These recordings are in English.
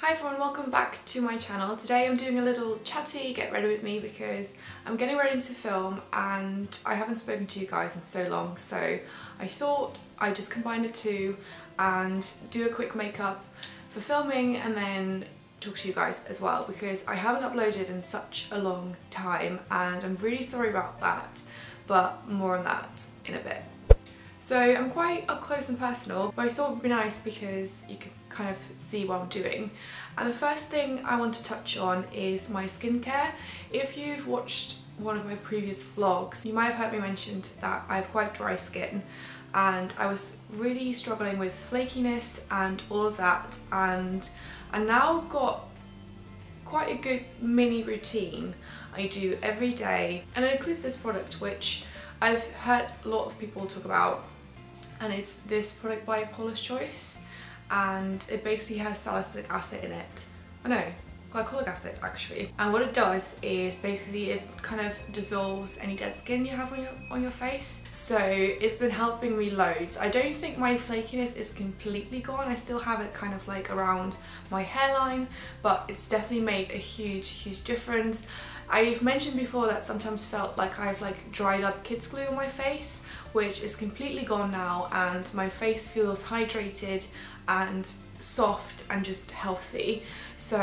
Hi everyone, welcome back to my channel. Today I'm doing a little chatty get ready with me because I'm getting ready to film and I haven't spoken to you guys in so long, so I thought I'd just combine the two and do a quick makeup for filming and then talk to you guys as well, because I haven't uploaded in such a long time and I'm really sorry about that, but more on that in a bit. So I'm quite up close and personal, but I thought it would be nice because you could kind of see what I'm doing. And the first thing I want to touch on is my skincare. If you've watched one of my previous vlogs, you might have heard me mention that I have quite dry skin and I was really struggling with flakiness and all of that, and I now got quite a good mini routine I do every day, and it includes this product which I've heard a lot of people talk about, and it's this product by Paula's Choice, and it basically has salicylic acid in it. Oh no, glycolic acid actually. And what it does is basically it kind of dissolves any dead skin you have on your face. So it's been helping me loads. I don't think my flakiness is completely gone. I still have it kind of like around my hairline, but it's definitely made a huge difference. I've mentioned before that sometimes felt like I've like dried up kids glue on my face, which is completely gone now, and my face feels hydrated and soft and just healthy. So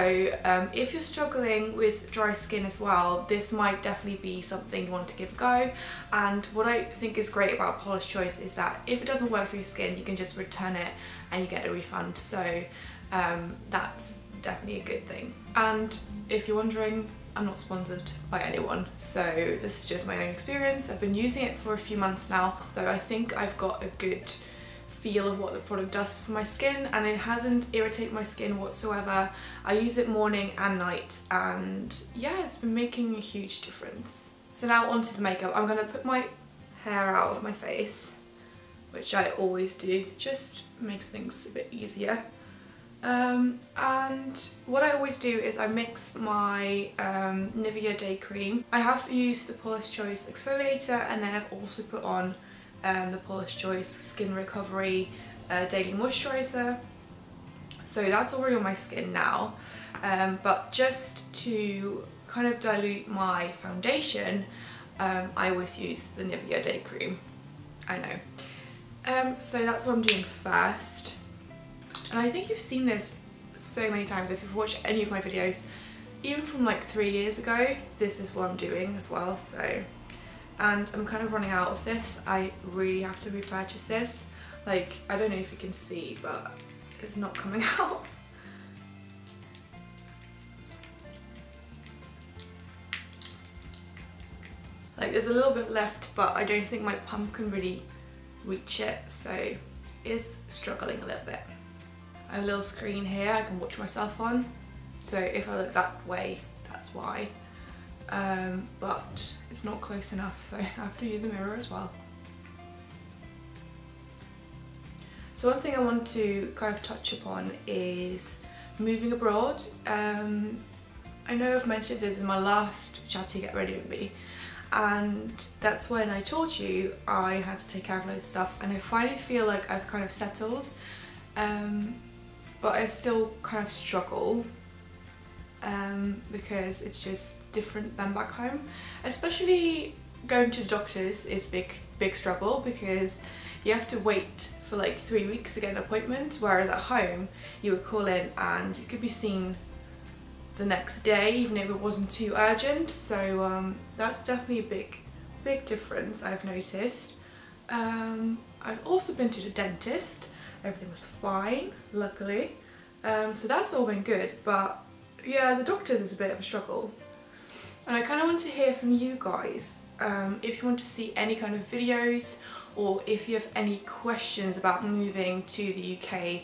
if you're struggling with dry skin as well, this might definitely be something you want to give a go. And what I think is great about Paula's Choice is that if it doesn't work for your skin, you can just return it and you get a refund. So that's definitely a good thing. And if you're wondering, I'm not sponsored by anyone, so this is just my own experience. I've been using it for a few months now, so I think I've got a good feel of what the product does for my skin, and it hasn't irritated my skin whatsoever. I use it morning and night, and yeah, it's been making a huge difference. So now onto the makeup. I'm going to put my hair out of my face, which I always do, just makes things a bit easier. And what I always do is I mix my Nivea Day Cream. I have used the Paula's Choice exfoliator, and then I've also put on the Paula's Choice Skin Recovery Daily Moisturiser. So that's already on my skin now, but just to kind of dilute my foundation, I always use the Nivea Day Cream. I know. So that's what I'm doing first. And I think you've seen this so many times if you've watched any of my videos, even from like 3 years ago. This is what I'm doing as well. So, and I'm kind of running out of this. I really have to repurchase this. Like, I don't know if you can see, but it's not coming out. Like, there's a little bit left, but I don't think my pump can really reach it, so it's struggling a little bit. I have a little screen here I can watch myself on, so if I look that way, that's why. But it's not close enough, so I have to use a mirror as well. So one thing I want to kind of touch upon is moving abroad. I know I've mentioned this in my last Chatty Get Ready With Me, and that's when I told you I had to take care of loads of stuff, and I finally feel like I've kind of settled. But I still kind of struggle because it's just different than back home. Especially going to the doctors is a big struggle, because you have to wait for like 3 weeks to get an appointment, whereas at home you would call in and you could be seen the next day even if it wasn't too urgent. So that's definitely a big difference I've noticed. I've also been to the dentist. Everything was fine, luckily. So that's all been good, but yeah, the doctors is a bit of a struggle. And I kind of want to hear from you guys, if you want to see any kind of videos, or if you have any questions about moving to the UK.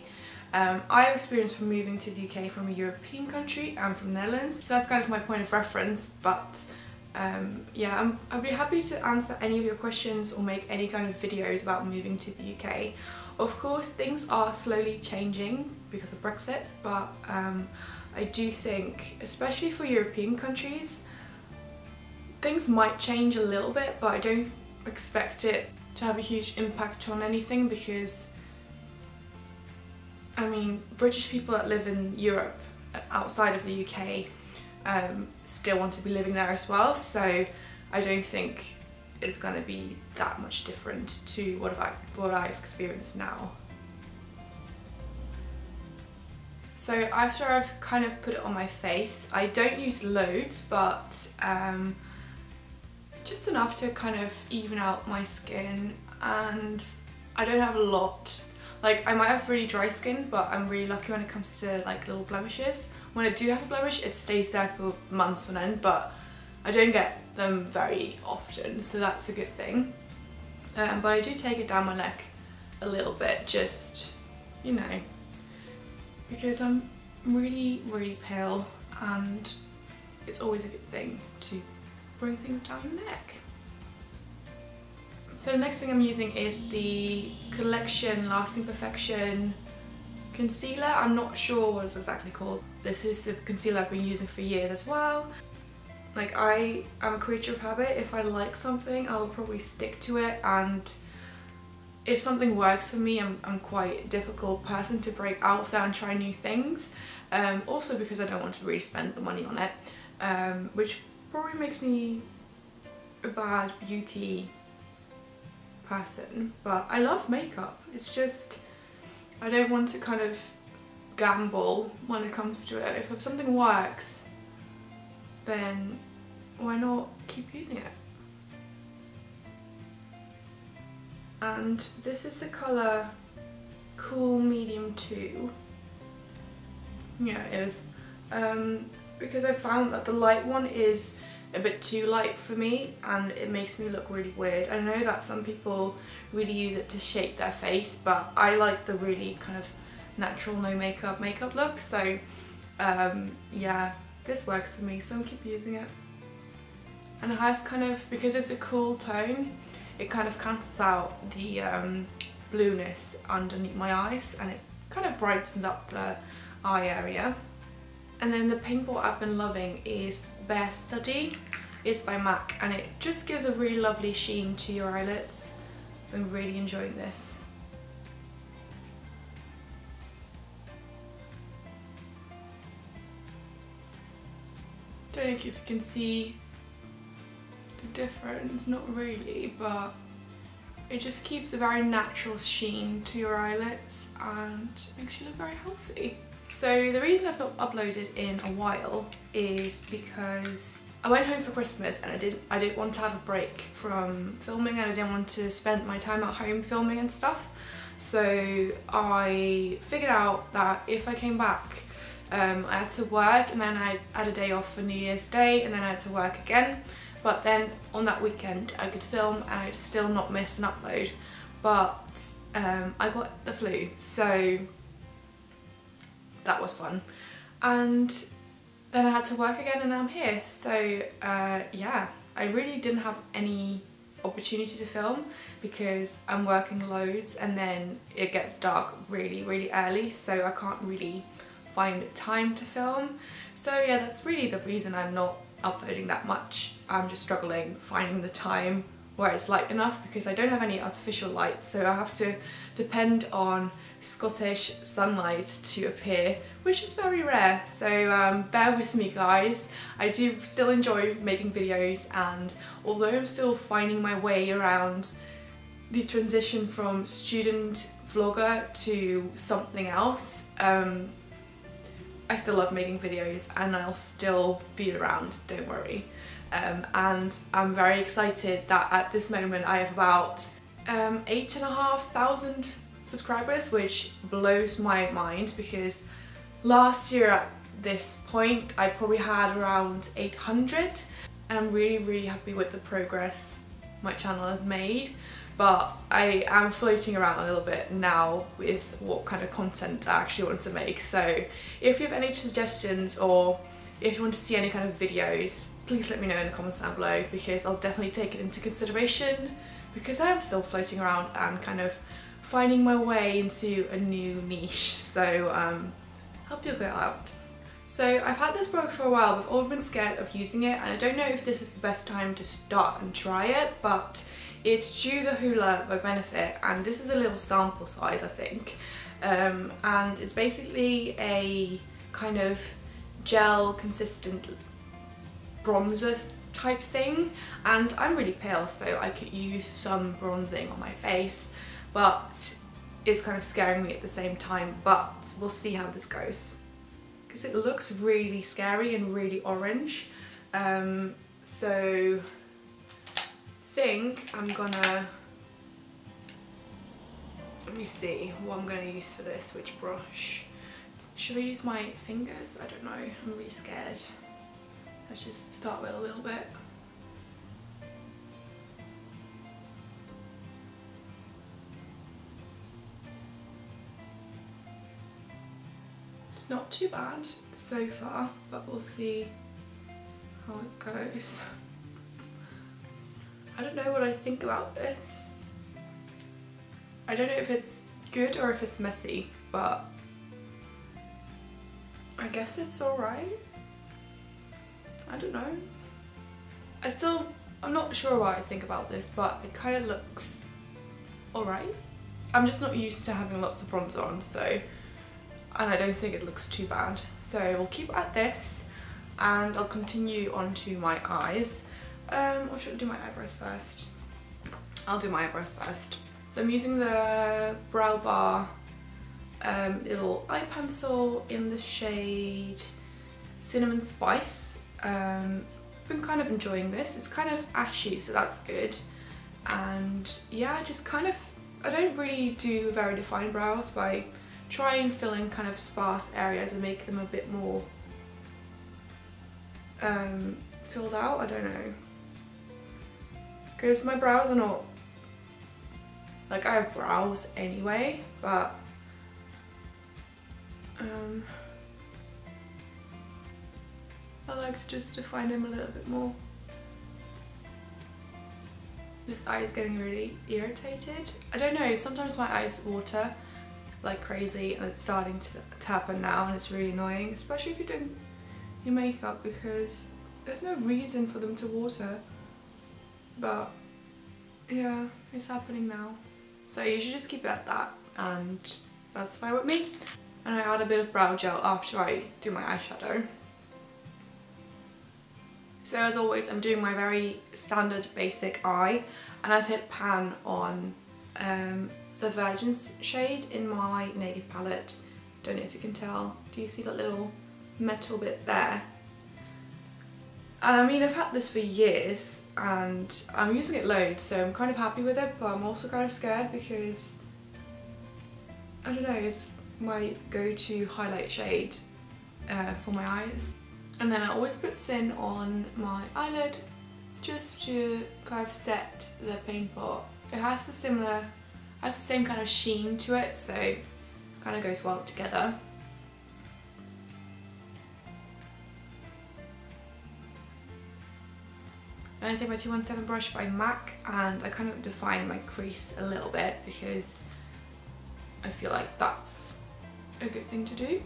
I have experience from moving to the UK from a European country and from the Netherlands, so that's kind of my point of reference, but yeah, I'd be happy to answer any of your questions or make any kind of videos about moving to the UK. Of course, things are slowly changing because of Brexit, but I do think, especially for European countries, things might change a little bit, but I don't expect it to have a huge impact on anything, because I mean, British people that live in Europe outside of the UK still want to be living there as well, so I don't think it's going to be that much different to what I've experienced now. So after I've kind of put it on my face, I don't use loads, but just enough to kind of even out my skin, and I don't have a lot. Like, I might have really dry skin, but I'm really lucky when it comes to like little blemishes. When I do have a blemish, it stays there for months on end, but I don't get them very often, so that's a good thing. But I do take it down my neck a little bit, just, you know, because I'm really, really pale, and it's always a good thing to bring things down your neck. So the next thing I'm using is the Collection Lasting Perfection concealer. I'm not sure what it's exactly called. This is the concealer I've been using for years as well. Like, I am a creature of habit. If I like something, I'll probably stick to it, and if something works for me, I'm quite a difficult person to break out of that and try new things. Also because I don't want to really spend the money on it, which probably makes me a bad beauty person. But I love makeup. It's just, I don't want to kind of gamble when it comes to it. If something works, then why not keep using it? And this is the colour Cool Medium 2. Yeah, it is. Because I found that the light one is a bit too light for me, and it makes me look really weird. I know that some people really use it to shape their face, but I like the really kind of natural, no makeup look, so yeah, this works for me, so I'll keep using it. And it has kind of, because it's a cool tone, it kind of cancels out the blueness underneath my eyes, and it kind of brightens up the eye area. And then the paintball I've been loving is Bear Study. It's by MAC, and it just gives a really lovely sheen to your eyelids. I'm really enjoying this. Don't know if you can see the difference, not really, but it just keeps a very natural sheen to your eyelids and makes you look very healthy. So the reason I've not uploaded in a while is because I went home for Christmas, and I didn't want to have a break from filming, and I didn't want to spend my time at home filming and stuff. So I figured out that if I came back, I had to work, and then I had a day off for New Year's Day, and then I had to work again. But then on that weekend I could film and I'd still not miss an upload. But I got the flu, so that was fun. And then I had to work again, and now I'm here. So yeah, I really didn't have any opportunity to film because I'm working loads, and then it gets dark really, really early, so I can't really find time to film. So yeah, that's really the reason I'm not uploading that much. I'm just struggling finding the time where it's light enough, because I don't have any artificial light, so I have to depend on Scottish sunlight to appear, which is very rare, so bear with me guys. I do still enjoy making videos, and although I'm still finding my way around the transition from student vlogger to something else, I still love making videos, and I'll still be around, don't worry. And I'm very excited that at this moment I have about 8,500 subscribers, which blows my mind, because last year at this point I probably had around 800, and I'm really, really happy with the progress my channel has made. But I am floating around a little bit now with what kind of content I actually want to make. So if you have any suggestions, or if you want to see any kind of videos, please let me know in the comments down below, because I'll definitely take it into consideration, because I am still floating around and kind of finding my way into a new niche. So help you a bit out. So I've had this product for a while, but I've always been scared of using it, and I don't know if this is the best time to start and try it, but it's Dew the Hoola by Benefit, and this is a little sample size, I think. And it's basically a kind of gel consistent bronzer type thing, and I'm really pale, so I could use some bronzing on my face, but it's kind of scaring me at the same time. But we'll see how this goes, because it looks really scary and really orange. So I think I'm gonna, let me see what I'm gonna use for this, which brush. Should I use my fingers? I don't know, I'm really scared. Let's just start with a little bit. It's not too bad so far, but we'll see how it goes. I don't know what I think about this. I don't know if it's good or if it's messy, but I guess it's alright. I don't know. I'm not sure what I think about this, but it kind of looks alright. I'm just not used to having lots of bronzer on, so, and I don't think it looks too bad. So we'll keep at this, and I'll continue on to my eyes. Or should I do my eyebrows first? I'll do my eyebrows first. So I'm using the Brow Bar little eye pencil in the shade Cinnamon Spice. Been kind of enjoying this. It's kind of ashy, so that's good. And yeah, just kind of, I don't really do very defined brows, but I try and fill in kind of sparse areas and make them a bit more filled out. I don't know, because my brows are not, like, I have brows anyway, but I like to just define them a little bit more. This eye is getting really irritated. I don't know, sometimes my eyes water like crazy, and it's starting to happen now, and it's really annoying, especially if you're doing your makeup, because there's no reason for them to water. But yeah, it's happening now. So you should just keep it at that, and that's fine with me. And I add a bit of brow gel after I do my eyeshadow. So as always, I'm doing my very standard basic eye, and I've hit pan on the Virgin shade in my Naked palette. Don't know if you can tell. Do you see that little metal bit there? And I mean, I've had this for years and I'm using it loads, so I'm kind of happy with it, but I'm also kind of scared because, I don't know, it's my go-to highlight shade for my eyes. And then I always put Sin on my eyelid just to kind of set the paint pot. It has the same kind of sheen to it, so it kind of goes well together. And I take my 217 brush by MAC, and I kind of define my crease a little bit because I feel like that's a good thing to do.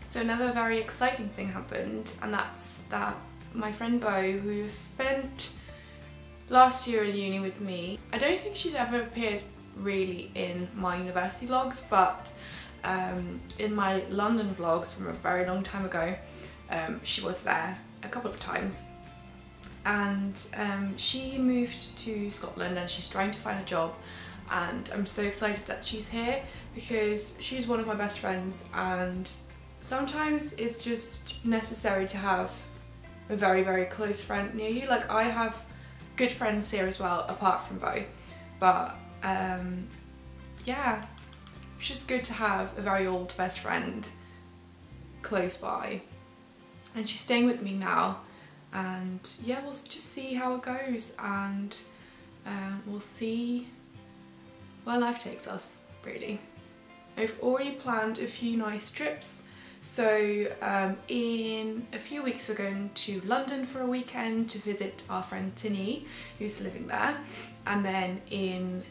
So another very exciting thing happened, and that's that my friend Bo, who spent last year in uni with me, I don't think she's ever appeared really in my university vlogs, but in my London vlogs from a very long time ago, she was there a couple of times. And she moved to Scotland and she's trying to find a job, and I'm so excited that she's here because she's one of my best friends, and sometimes it's just necessary to have a very, very close friend near you. Like, I have good friends here as well, apart from Bo, but yeah, it's just good to have a very old best friend close by. And she's staying with me now, and yeah, we'll just see how it goes, and we'll see where life takes us, really. I've already planned a few nice trips. So in a few weeks we're going to London for a weekend to visit our friend Tinny, who's living there, and then in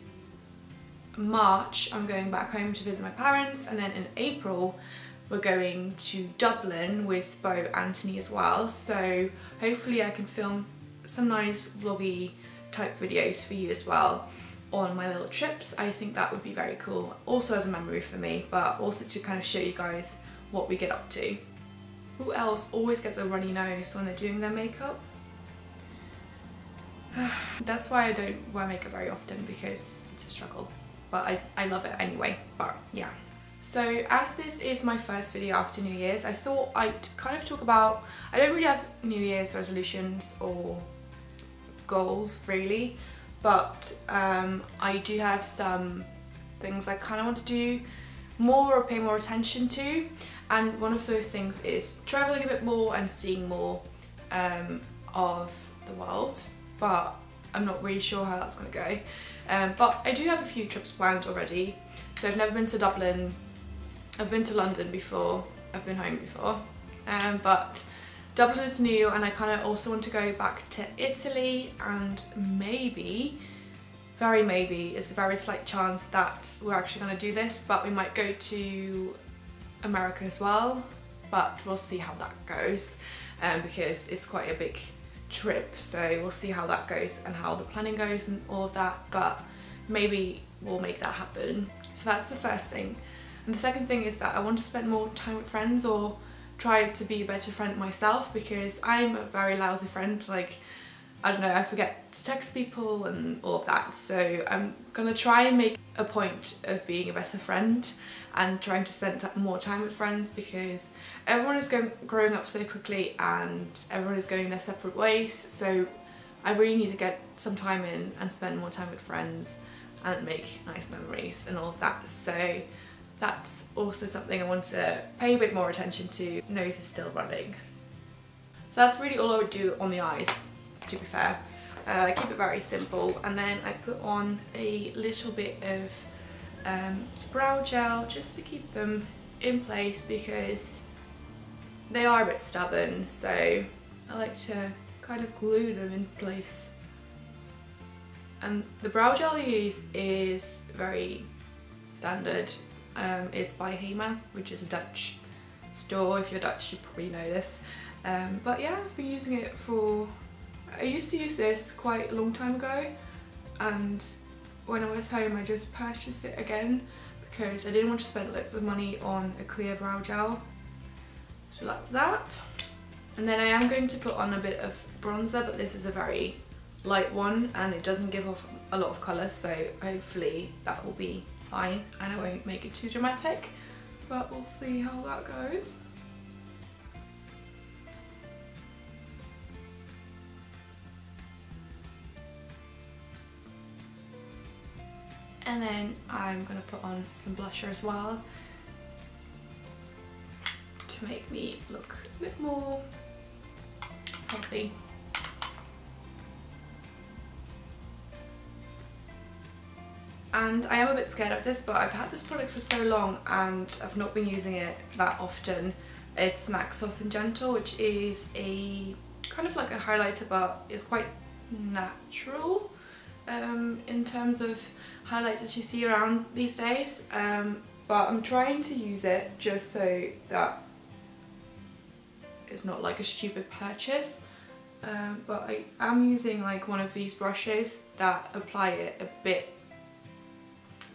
March I'm going back home to visit my parents, and then in April we're going to Dublin with Bo and Tinny as well. So hopefully I can film some nice vloggy type videos for you as well on my little trips. I think that would be very cool, also as a memory for me, but also to kind of show you guys what we get up to. Who else always gets a runny nose when they're doing their makeup? That's why I don't wear makeup very often, because it's a struggle, but I love it anyway. But yeah, so as this is my first video after New Year's, I thought I'd kind of talk about, I don't really have New Year's resolutions or goals really, but I do have some things I kind of want to do more or pay more attention to, and one of those things is traveling a bit more and seeing more of the world, but I'm not really sure how that's going to go. But I do have a few trips planned already. So I've never been to Dublin, I've been to London before, I've been home before, but Dublin is new, and I kind of also want to go back to Italy, and maybe, very maybe, it's a very slight chance that we're actually going to do this, but we might go to America as well, but we'll see how that goes, because it's quite a big trip, so we'll see how that goes and how the planning goes and all of that, but maybe we'll make that happen. So that's the first thing. And the second thing is that I want to spend more time with friends, or try to be a better friend myself, because I'm a very lousy friend. Like, I don't know, I forget to text people and all of that, so I'm gonna try and make a point of being a better friend and trying to spend more time with friends, because everyone is growing up so quickly and everyone is going their separate ways, so I really need to get some time in and spend more time with friends and make nice memories and all of that. So that's also something I want to pay a bit more attention to. Nose is still running. So that's really all I would do on the eyes, to be fair. I keep it very simple, and then I put on a little bit of brow gel just to keep them in place, because they are a bit stubborn, so I like to kind of glue them in place. And the brow gel I use is very standard. It's by Hema, which is a Dutch store. If you're Dutch, you probably know this. But yeah, I've been using it for, I used to use this quite a long time ago, and when I was home I just purchased it again because I didn't want to spend loads of money on a clear brow gel. So that's that. And then I am going to put on a bit of bronzer, but this is a very light one and it doesn't give off a lot of colour, so hopefully that will be fine and I won't make it too dramatic, but we'll see how that goes. And then I'm going to put on some blusher as well to make me look a bit more healthy. And I am a bit scared of this, but I've had this product for so long and I've not been using it that often. It's MAC Soft and Gentle, which is a kind of like a highlighter, but it's quite natural in terms of highlighters you see around these days. But I'm trying to use it just so that it's not like a stupid purchase. But I am using like one of these brushes that apply it a bit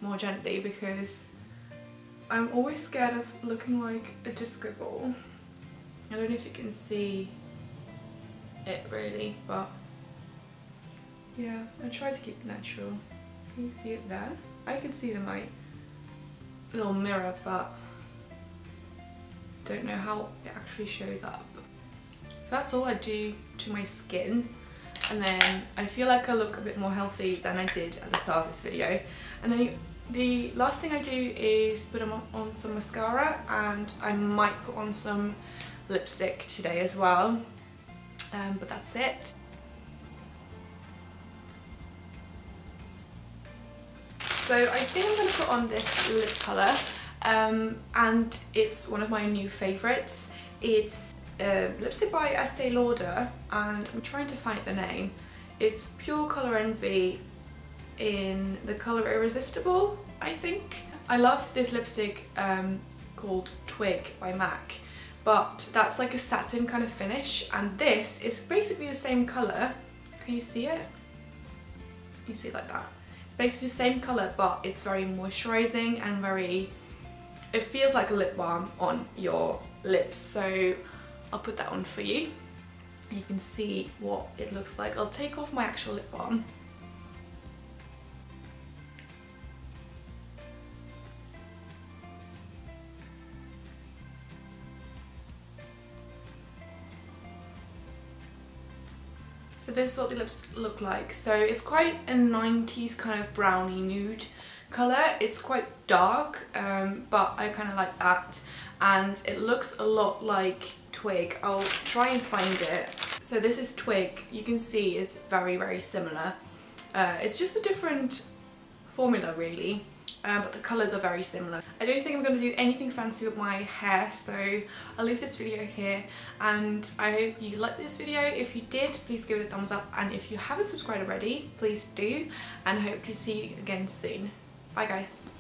more gently because I'm always scared of looking like a disco ball. I don't know if you can see it really, but yeah, I try to keep it natural. Can you see it there? I can see it in my little mirror, but don't know how it actually shows up. So that's all I do to my skin, and then I feel like I look a bit more healthy than I did at the start of this video. And then the last thing I do is put on some mascara, and I might put on some lipstick today as well, but that's it. So I think I'm going to put on this lip colour, and it's one of my new favourites. It's lipstick by Estee Lauder, and I'm trying to find the name. It's Pure Colour Envy in the colour Irresistible, I think. I love this lipstick called Twig by MAC, but that's like a satin kind of finish, and this is basically the same colour. Can you see it? You see it like that. basically the same colour, but it's very moisturising and it feels like a lip balm on your lips. So I'll put that on for you. You can see what it looks like. I'll take off my actual lip balm. So this is what the lips look like. So it's quite a 90s kind of browny nude colour. It's quite dark, but I kind of like that. And it looks a lot like Twig. I'll try and find it. So this is Twig. You can see it's very, very similar. It's just a different formula really. But the colours are very similar. I don't think I'm going to do anything fancy with my hair, so I'll leave this video here, and I hope you liked this video. If you did, please give it a thumbs up, and if you haven't subscribed already, please do, and I hope to see you again soon. Bye guys.